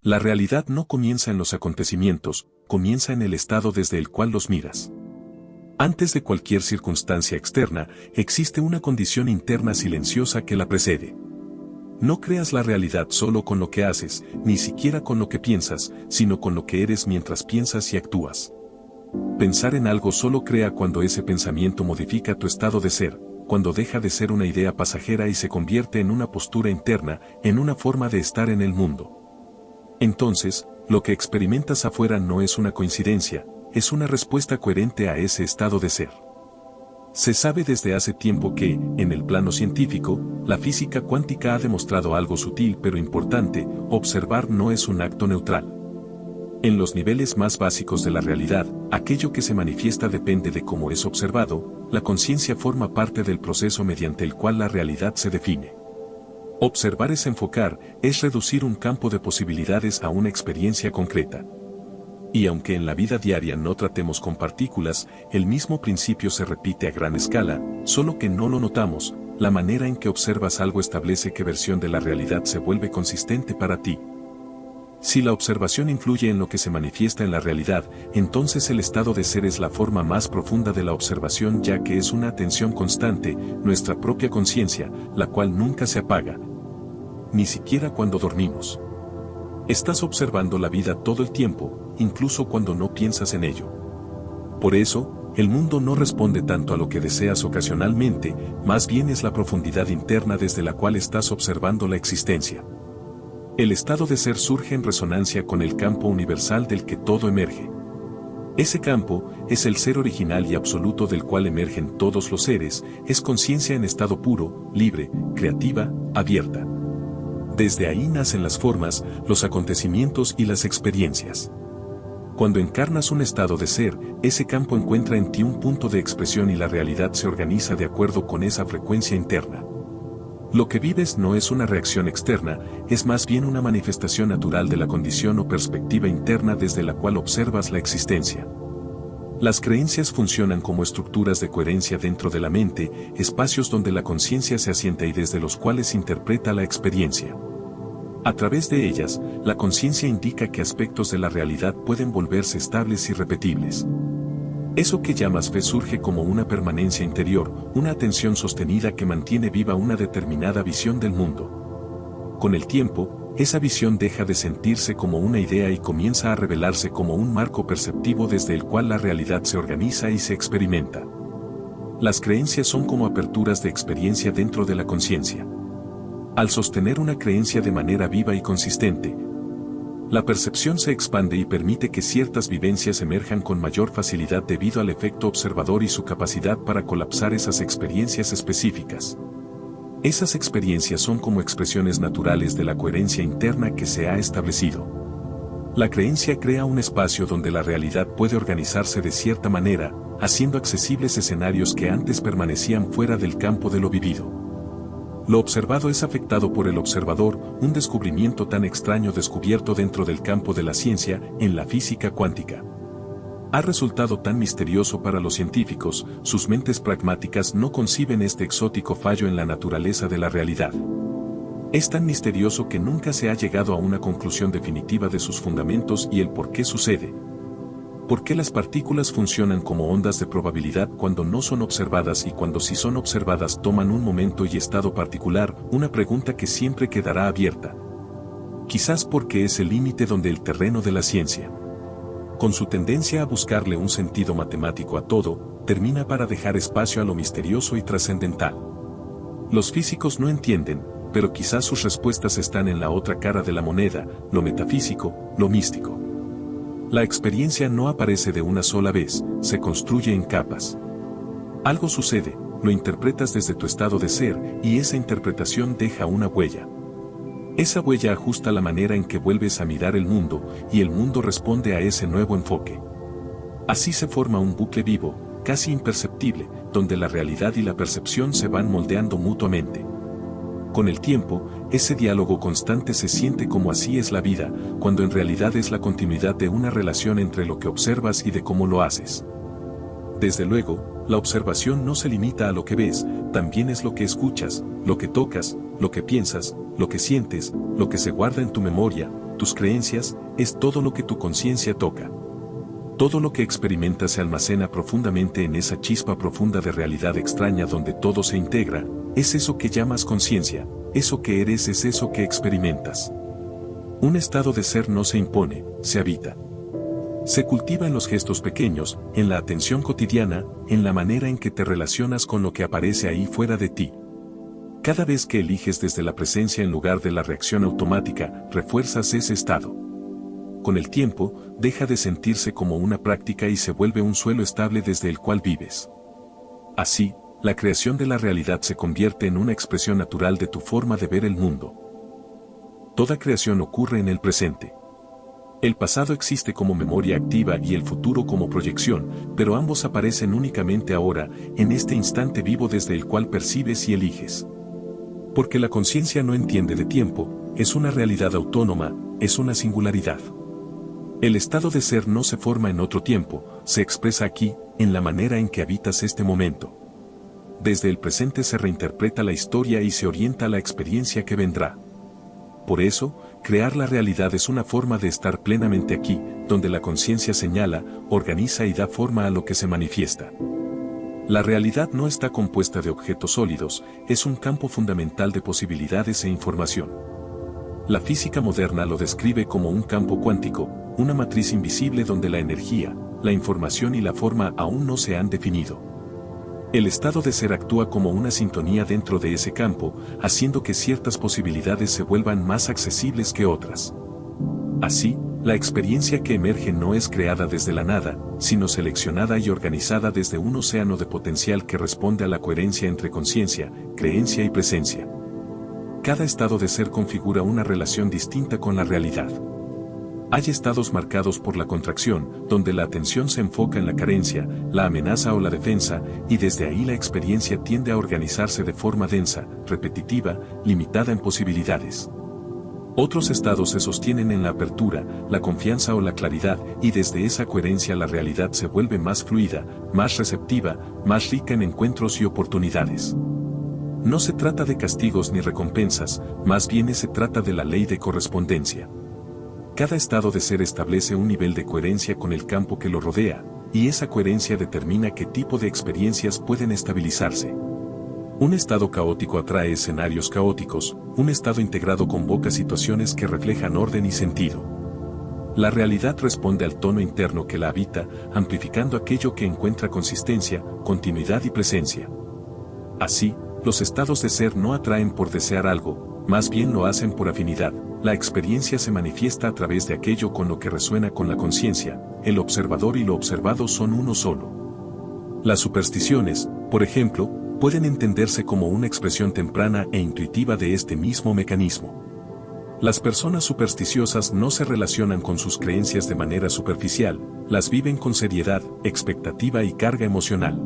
La realidad no comienza en los acontecimientos, comienza en el estado desde el cual los miras. Antes de cualquier circunstancia externa, existe una condición interna silenciosa que la precede. No creas la realidad solo con lo que haces, ni siquiera con lo que piensas, sino con lo que eres mientras piensas y actúas. Pensar en algo solo crea cuando ese pensamiento modifica tu estado de ser, cuando deja de ser una idea pasajera y se convierte en una postura interna, en una forma de estar en el mundo. Entonces, lo que experimentas afuera no es una coincidencia, es una respuesta coherente a ese estado de ser. Se sabe desde hace tiempo que, en el plano científico, la física cuántica ha demostrado algo sutil pero importante: observar no es un acto neutral. En los niveles más básicos de la realidad, aquello que se manifiesta depende de cómo es observado. La conciencia forma parte del proceso mediante el cual la realidad se define. Observar es enfocar, es reducir un campo de posibilidades a una experiencia concreta. Y aunque en la vida diaria no tratemos con partículas, el mismo principio se repite a gran escala, solo que no lo notamos. La manera en que observas algo establece qué versión de la realidad se vuelve consistente para ti. Si la observación influye en lo que se manifiesta en la realidad, entonces el estado de ser es la forma más profunda de la observación, ya que es una atención constante, nuestra propia conciencia, la cual nunca se apaga, ni siquiera cuando dormimos. Estás observando la vida todo el tiempo, incluso cuando no piensas en ello. Por eso, el mundo no responde tanto a lo que deseas ocasionalmente, más bien es la profundidad interna desde la cual estás observando la existencia. El estado de ser surge en resonancia con el campo universal del que todo emerge. Ese campo es el ser original y absoluto del cual emergen todos los seres, es conciencia en estado puro, libre, creativa, abierta. Desde ahí nacen las formas, los acontecimientos y las experiencias. Cuando encarnas un estado de ser, ese campo encuentra en ti un punto de expresión y la realidad se organiza de acuerdo con esa frecuencia interna. Lo que vives no es una reacción externa, es más bien una manifestación natural de la condición o perspectiva interna desde la cual observas la existencia. Las creencias funcionan como estructuras de coherencia dentro de la mente, espacios donde la conciencia se asienta y desde los cuales interpreta la experiencia. A través de ellas, la conciencia indica qué aspectos de la realidad pueden volverse estables y repetibles. Eso que llamas fe surge como una permanencia interior, una atención sostenida que mantiene viva una determinada visión del mundo. Con el tiempo, esa visión deja de sentirse como una idea y comienza a revelarse como un marco perceptivo desde el cual la realidad se organiza y se experimenta. Las creencias son como aperturas de experiencia dentro de la conciencia. Al sostener una creencia de manera viva y consistente, la percepción se expande y permite que ciertas vivencias emerjan con mayor facilidad debido al efecto observador y su capacidad para colapsar esas experiencias específicas. Esas experiencias son como expresiones naturales de la coherencia interna que se ha establecido. La creencia crea un espacio donde la realidad puede organizarse de cierta manera, haciendo accesibles escenarios que antes permanecían fuera del campo de lo vivido. Lo observado es afectado por el observador, un descubrimiento tan extraño descubierto dentro del campo de la ciencia, en la física cuántica. Ha resultado tan misterioso para los científicos, sus mentes pragmáticas no conciben este exótico fallo en la naturaleza de la realidad. Es tan misterioso que nunca se ha llegado a una conclusión definitiva de sus fundamentos y el por qué sucede. ¿Por qué las partículas funcionan como ondas de probabilidad cuando no son observadas y cuando sí son observadas toman un momento y estado particular? Una pregunta que siempre quedará abierta. Quizás porque es el límite donde el terreno de la ciencia, con su tendencia a buscarle un sentido matemático a todo, termina para dejar espacio a lo misterioso y trascendental. Los físicos no entienden, pero quizás sus respuestas están en la otra cara de la moneda, lo metafísico, lo místico. La experiencia no aparece de una sola vez, se construye en capas. Algo sucede, lo interpretas desde tu estado de ser, y esa interpretación deja una huella. Esa huella ajusta la manera en que vuelves a mirar el mundo, y el mundo responde a ese nuevo enfoque. Así se forma un bucle vivo, casi imperceptible, donde la realidad y la percepción se van moldeando mutuamente. Con el tiempo, ese diálogo constante se siente como así es la vida, cuando en realidad es la continuidad de una relación entre lo que observas y de cómo lo haces. Desde luego, la observación no se limita a lo que ves, también es lo que escuchas, lo que tocas, lo que piensas, lo que sientes, lo que se guarda en tu memoria, Tus creencias es todo lo que tu conciencia toca. Todo lo que experimentas se almacena profundamente en esa chispa profunda de realidad extraña donde todo se integra. Es eso que llamas conciencia, eso que eres es eso que experimentas. Un estado de ser no se impone, se habita. Se cultiva en los gestos pequeños, en la atención cotidiana, en la manera en que te relacionas con lo que aparece ahí fuera de ti. Cada vez que eliges desde la presencia en lugar de la reacción automática, refuerzas ese estado. Con el tiempo, deja de sentirse como una práctica y se vuelve un suelo estable desde el cual vives. Así, la creación de la realidad se convierte en una expresión natural de tu forma de ver el mundo. Toda creación ocurre en el presente. El pasado existe como memoria activa y el futuro como proyección, pero ambos aparecen únicamente ahora, en este instante vivo desde el cual percibes y eliges. Porque la conciencia no entiende de tiempo, es una realidad autónoma, es una singularidad. El estado de ser no se forma en otro tiempo, se expresa aquí, en la manera en que habitas este momento. Desde el presente se reinterpreta la historia y se orienta a la experiencia que vendrá. Por eso, crear la realidad es una forma de estar plenamente aquí, donde la conciencia señala, organiza y da forma a lo que se manifiesta. La realidad no está compuesta de objetos sólidos, es un campo fundamental de posibilidades e información. La física moderna lo describe como un campo cuántico, una matriz invisible donde la energía, la información y la forma aún no se han definido. El estado de ser actúa como una sintonía dentro de ese campo, haciendo que ciertas posibilidades se vuelvan más accesibles que otras. Así, la experiencia que emerge no es creada desde la nada, sino seleccionada y organizada desde un océano de potencial que responde a la coherencia entre conciencia, creencia y presencia. Cada estado de ser configura una relación distinta con la realidad. Hay estados marcados por la contracción, donde la atención se enfoca en la carencia, la amenaza o la defensa, y desde ahí la experiencia tiende a organizarse de forma densa, repetitiva, limitada en posibilidades. Otros estados se sostienen en la apertura, la confianza o la claridad, y desde esa coherencia la realidad se vuelve más fluida, más receptiva, más rica en encuentros y oportunidades. No se trata de castigos ni recompensas, más bien se trata de la ley de correspondencia. Cada estado de ser establece un nivel de coherencia con el campo que lo rodea, y esa coherencia determina qué tipo de experiencias pueden estabilizarse. Un estado caótico atrae escenarios caóticos, un estado integrado convoca situaciones que reflejan orden y sentido. La realidad responde al tono interno que la habita, amplificando aquello que encuentra consistencia, continuidad y presencia. Así, los estados de ser no atraen por desear algo, más bien lo hacen por afinidad. La experiencia se manifiesta a través de aquello con lo que resuena con la conciencia, el observador y lo observado son uno solo. Las supersticiones, por ejemplo, pueden entenderse como una expresión temprana e intuitiva de este mismo mecanismo. Las personas supersticiosas no se relacionan con sus creencias de manera superficial, las viven con seriedad, expectativa y carga emocional.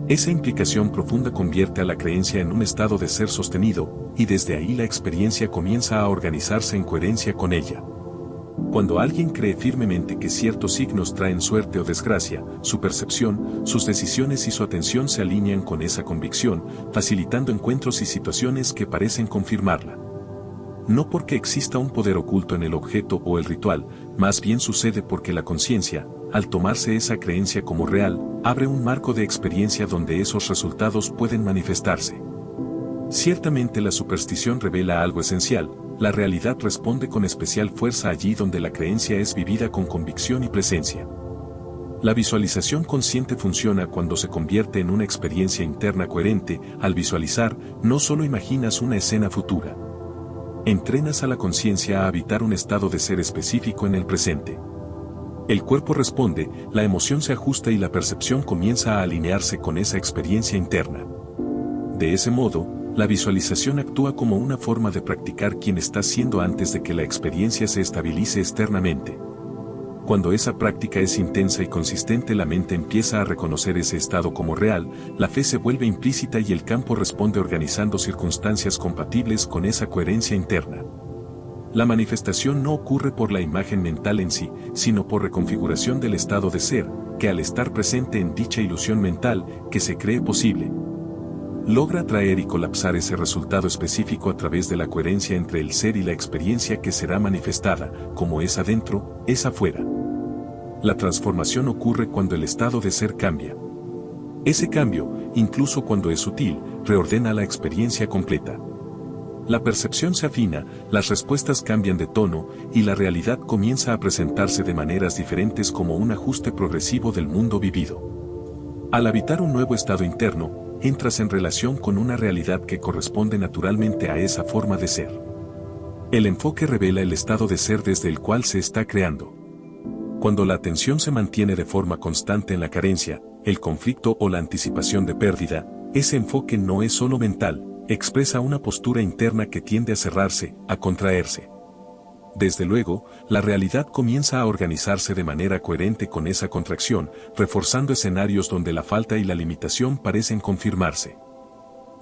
Esa implicación profunda convierte a la creencia en un estado de ser sostenido, y desde ahí la experiencia comienza a organizarse en coherencia con ella. Cuando alguien cree firmemente que ciertos signos traen suerte o desgracia, su percepción, sus decisiones y su atención se alinean con esa convicción, facilitando encuentros y situaciones que parecen confirmarla. No porque exista un poder oculto en el objeto o el ritual, más bien sucede porque la conciencia, al tomarse esa creencia como real, abre un marco de experiencia donde esos resultados pueden manifestarse. Ciertamente la superstición revela algo esencial, la realidad responde con especial fuerza allí donde la creencia es vivida con convicción y presencia. La visualización consciente funciona cuando se convierte en una experiencia interna coherente. Al visualizar, no solo imaginas una escena futura. Entrenas a la conciencia a habitar un estado de ser específico en el presente. El cuerpo responde, la emoción se ajusta y la percepción comienza a alinearse con esa experiencia interna. De ese modo, la visualización actúa como una forma de practicar quién estás siendo antes de que la experiencia se estabilice externamente. Cuando esa práctica es intensa y consistente, la mente empieza a reconocer ese estado como real, la fe se vuelve implícita y el campo responde organizando circunstancias compatibles con esa coherencia interna. La manifestación no ocurre por la imagen mental en sí, sino por reconfiguración del estado de ser, que al estar presente en dicha ilusión mental, que se cree posible. logra atraer y colapsar ese resultado específico a través de la coherencia entre el ser y la experiencia que será manifestada, como es adentro, es afuera. La transformación ocurre cuando el estado de ser cambia. Ese cambio, incluso cuando es sutil, reordena la experiencia completa. La percepción se afina, las respuestas cambian de tono, y la realidad comienza a presentarse de maneras diferentes como un ajuste progresivo del mundo vivido. Al habitar un nuevo estado interno, entras en relación con una realidad que corresponde naturalmente a esa forma de ser. El enfoque revela el estado de ser desde el cual se está creando. Cuando la atención se mantiene de forma constante en la carencia, el conflicto o la anticipación de pérdida, ese enfoque no es solo mental, expresa una postura interna que tiende a cerrarse, a contraerse. Desde luego, la realidad comienza a organizarse de manera coherente con esa contracción, reforzando escenarios donde la falta y la limitación parecen confirmarse.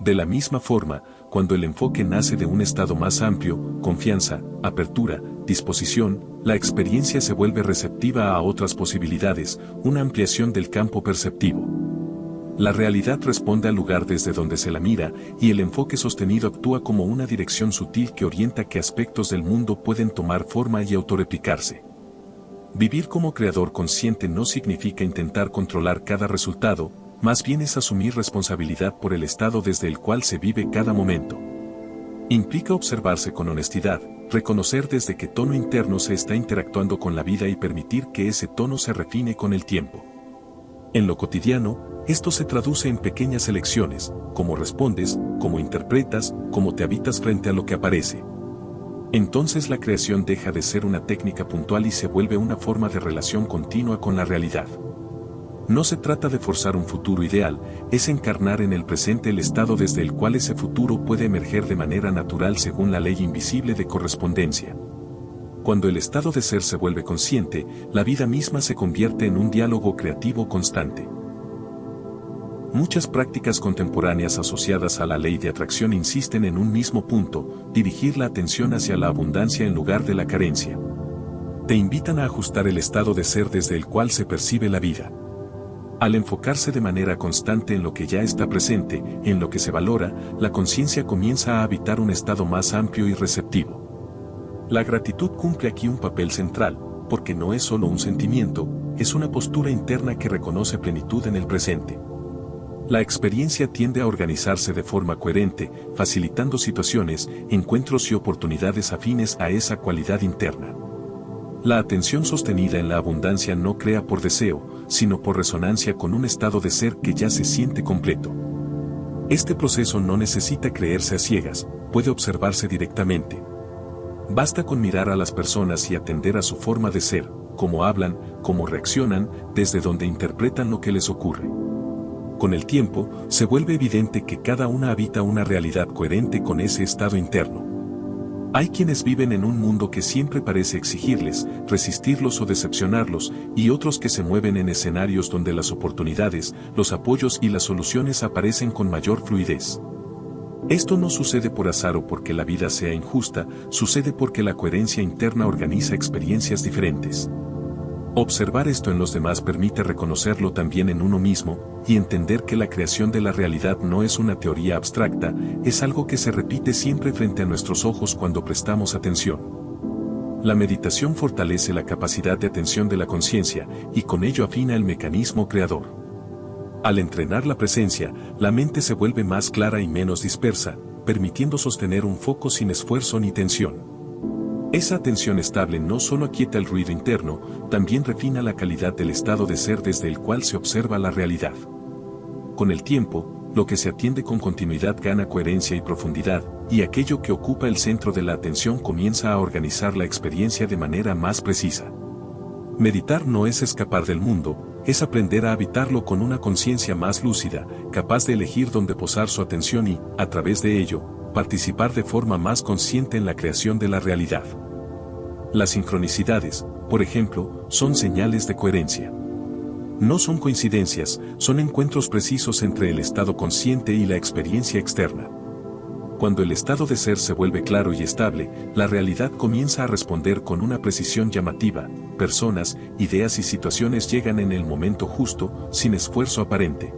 De la misma forma, cuando el enfoque nace de un estado más amplio, confianza, apertura, disposición, la experiencia se vuelve receptiva a otras posibilidades, una ampliación del campo perceptivo. La realidad responde al lugar desde donde se la mira, y el enfoque sostenido actúa como una dirección sutil que orienta qué aspectos del mundo pueden tomar forma y autorreplicarse. Vivir como creador consciente no significa intentar controlar cada resultado, más bien es asumir responsabilidad por el estado desde el cual se vive cada momento. Implica observarse con honestidad, reconocer desde qué tono interno se está interactuando con la vida y permitir que ese tono se refine con el tiempo. En lo cotidiano, esto se traduce en pequeñas elecciones, cómo respondes, cómo interpretas, cómo te habitas frente a lo que aparece. Entonces la creación deja de ser una técnica puntual y se vuelve una forma de relación continua con la realidad. No se trata de forzar un futuro ideal, es encarnar en el presente el estado desde el cual ese futuro puede emerger de manera natural según la ley invisible de correspondencia. Cuando el estado de ser se vuelve consciente, la vida misma se convierte en un diálogo creativo constante. Muchas prácticas contemporáneas asociadas a la ley de atracción insisten en un mismo punto, dirigir la atención hacia la abundancia en lugar de la carencia. Te invitan a ajustar el estado de ser desde el cual se percibe la vida. Al enfocarse de manera constante en lo que ya está presente, en lo que se valora, la conciencia comienza a habitar un estado más amplio y receptivo. La gratitud cumple aquí un papel central, porque no es solo un sentimiento, es una postura interna que reconoce plenitud en el presente. La experiencia tiende a organizarse de forma coherente, facilitando situaciones, encuentros y oportunidades afines a esa cualidad interna. La atención sostenida en la abundancia no crea por deseo, sino por resonancia con un estado de ser que ya se siente completo. Este proceso no necesita creerse a ciegas, puede observarse directamente. Basta con mirar a las personas y atender a su forma de ser, cómo hablan, cómo reaccionan, desde donde interpretan lo que les ocurre. Con el tiempo, se vuelve evidente que cada una habita una realidad coherente con ese estado interno. Hay quienes viven en un mundo que siempre parece exigirles, resistirlos o decepcionarlos, y otros que se mueven en escenarios donde las oportunidades, los apoyos y las soluciones aparecen con mayor fluidez. Esto no sucede por azar o porque la vida sea injusta, sucede porque la coherencia interna organiza experiencias diferentes. Observar esto en los demás permite reconocerlo también en uno mismo, y entender que la creación de la realidad no es una teoría abstracta, es algo que se repite siempre frente a nuestros ojos cuando prestamos atención. La meditación fortalece la capacidad de atención de la conciencia, y con ello afina el mecanismo creador. Al entrenar la presencia, la mente se vuelve más clara y menos dispersa, permitiendo sostener un foco sin esfuerzo ni tensión. Esa atención estable no solo aquieta el ruido interno, también refina la calidad del estado de ser desde el cual se observa la realidad. Con el tiempo, lo que se atiende con continuidad gana coherencia y profundidad, y aquello que ocupa el centro de la atención comienza a organizar la experiencia de manera más precisa. Meditar no es escapar del mundo, es aprender a habitarlo con una conciencia más lúcida, capaz de elegir dónde posar su atención y, a través de ello, participar de forma más consciente en la creación de la realidad. Las sincronicidades, por ejemplo, son señales de coherencia. No son coincidencias, son encuentros precisos entre el estado consciente y la experiencia externa. Cuando el estado de ser se vuelve claro y estable, la realidad comienza a responder con una precisión llamativa, personas, ideas y situaciones llegan en el momento justo, sin esfuerzo aparente.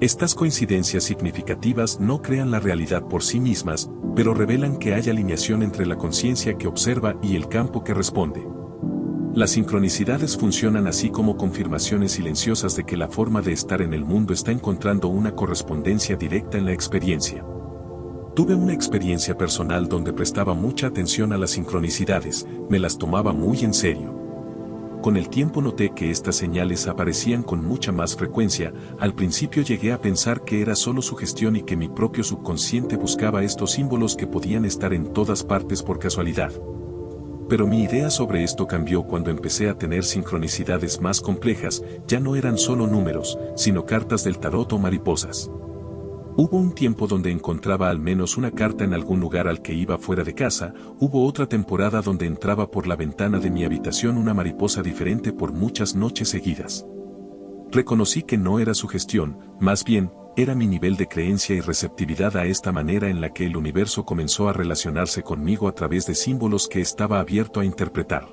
Estas coincidencias significativas no crean la realidad por sí mismas, pero revelan que hay alineación entre la conciencia que observa y el campo que responde. Las sincronicidades funcionan así como confirmaciones silenciosas de que la forma de estar en el mundo está encontrando una correspondencia directa en la experiencia. Tuve una experiencia personal donde prestaba mucha atención a las sincronicidades, me las tomaba muy en serio. Con el tiempo noté que estas señales aparecían con mucha más frecuencia. Al principio llegué a pensar que era solo sugestión y que mi propio subconsciente buscaba estos símbolos que podían estar en todas partes por casualidad. Pero mi idea sobre esto cambió cuando empecé a tener sincronicidades más complejas. Ya no eran solo números, sino cartas del tarot o mariposas. Hubo un tiempo donde encontraba al menos una carta en algún lugar al que iba fuera de casa. Hubo otra temporada donde entraba por la ventana de mi habitación una mariposa diferente por muchas noches seguidas. Reconocí que no era sugestión, más bien, era mi nivel de creencia y receptividad a esta manera en la que el universo comenzó a relacionarse conmigo a través de símbolos que estaba abierto a interpretar.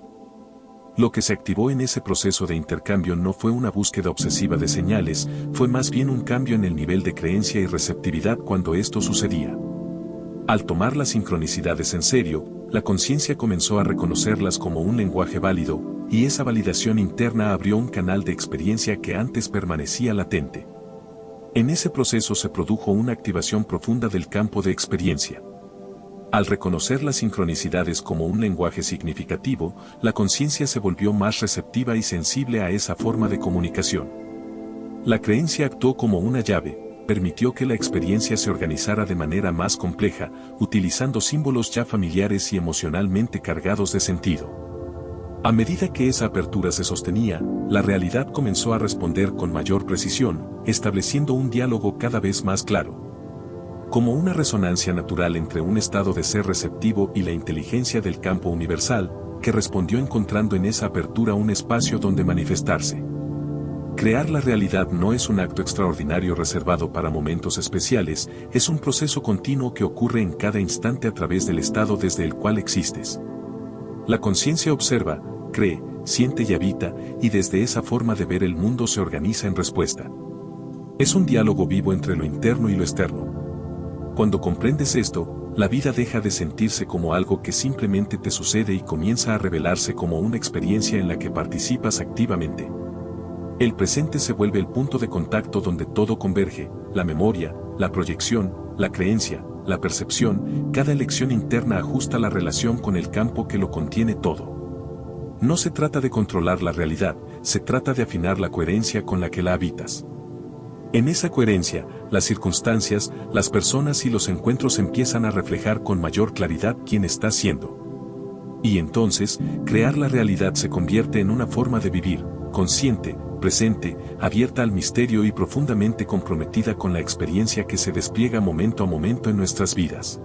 Lo que se activó en ese proceso de intercambio no fue una búsqueda obsesiva de señales, fue más bien un cambio en el nivel de creencia y receptividad cuando esto sucedía. Al tomar las sincronicidades en serio, la conciencia comenzó a reconocerlas como un lenguaje válido, y esa validación interna abrió un canal de experiencia que antes permanecía latente. En ese proceso se produjo una activación profunda del campo de experiencia. Al reconocer las sincronicidades como un lenguaje significativo, la conciencia se volvió más receptiva y sensible a esa forma de comunicación. La creencia actuó como una llave, permitió que la experiencia se organizara de manera más compleja, utilizando símbolos ya familiares y emocionalmente cargados de sentido. A medida que esa apertura se sostenía, la realidad comenzó a responder con mayor precisión, estableciendo un diálogo cada vez más claro. Como una resonancia natural entre un estado de ser receptivo y la inteligencia del campo universal, que respondió encontrando en esa apertura un espacio donde manifestarse. Crear la realidad no es un acto extraordinario reservado para momentos especiales, es un proceso continuo que ocurre en cada instante a través del estado desde el cual existes. La conciencia observa, cree, siente y habita, y desde esa forma de ver el mundo se organiza en respuesta. Es un diálogo vivo entre lo interno y lo externo. Cuando comprendes esto, la vida deja de sentirse como algo que simplemente te sucede y comienza a revelarse como una experiencia en la que participas activamente. El presente se vuelve el punto de contacto donde todo converge, la memoria, la proyección, la creencia, la percepción, cada elección interna ajusta la relación con el campo que lo contiene todo. No se trata de controlar la realidad, se trata de afinar la coherencia con la que la habitas. En esa coherencia, las circunstancias, las personas y los encuentros empiezan a reflejar con mayor claridad quién estás siendo. Y entonces, crear la realidad se convierte en una forma de vivir, consciente, presente, abierta al misterio y profundamente comprometida con la experiencia que se despliega momento a momento en nuestras vidas.